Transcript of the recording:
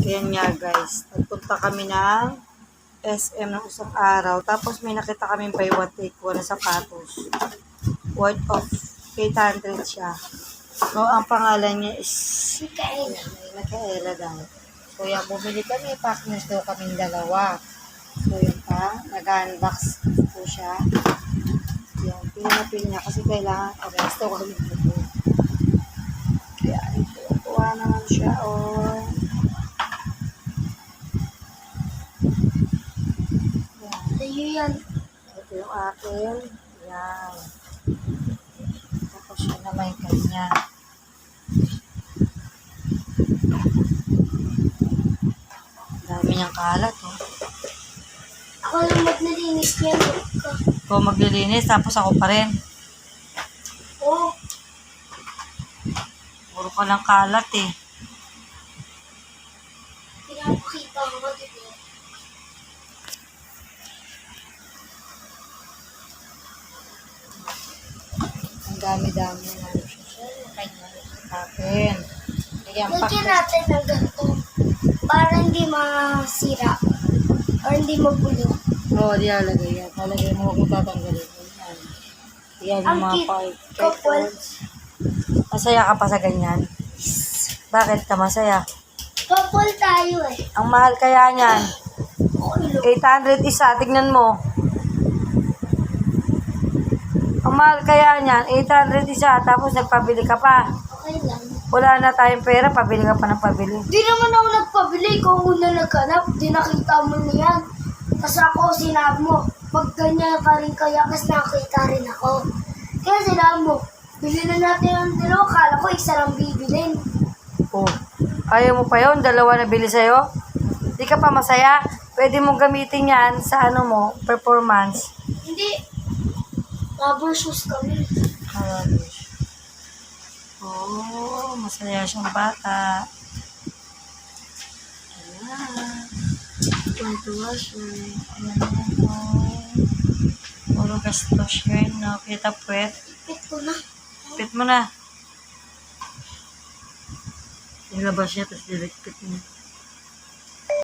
Kaya nga guys, nagpunta kami ng SM ng isang araw. Tapos may nakita kami buy one take one na sapatos. Worth of 800 siya. So, ang pangalan niya is Micaela daw. So, yan, bumili kami. Partners daw kaming dalawa. So, yun pa. Nag-unbox po siya. Yan, pinapil niya kasi kailangan resto kami dito. Kaya, ito. Kuha naman siya, oh. Sa'yo yan. Ito yung akin. Yan. Tapos yun naman yung kanya. Dami niyang kalat, oh. Ako lang maglilinis yan. Ikaw maglilinis, tapos ako pa rin. Oo. Puro ka ng kalat, eh. Pinapakita ko ba dito? Ang dami-dami na ano siya. Kanya, akin. Lagyan pa. Lagyan natin ng ganito. Para hindi masira. Or hindi magulo. Oo, di lalagay yan. Lalagay mo, huwag mo tatanggalin. Yan. Yan yung mga couple. Masaya ka pa sa ganyan? Bakit ka masaya? Couple tayo eh. Ang mahal kaya niyan. Okay lang. 800 isa, tignan mo. Ang mahal kaya niyan, 800 isa, tapos nagpabili ka pa. Okay lang. Wala na tayong pera, pabili ka pa ng pabili. Di naman ako nagpabili. Ikaw una naghanap. Di nakita mo na yan. Kasi ako sinabi mo, pag ganyan ka rin kaya kasi nakita rin ako. Kaya sinabi mo, bili na natin ang dalawa. Kala ko isa lang bibilin. Oh, ayaw mo pa yun? Dalawa na bili sa'yo? Di ka pa masaya? Pwede mong gamitin yan sa ano mo, performance. Hindi. Rubber shoes kami. Oh, masaya siyang bata. Ayan. Tuntua siya. Ayan mo. Puro gastos yun, no? Kita puwet. Pit ko na. Pit mo na. Ilabas siya, tapos direct pit mo.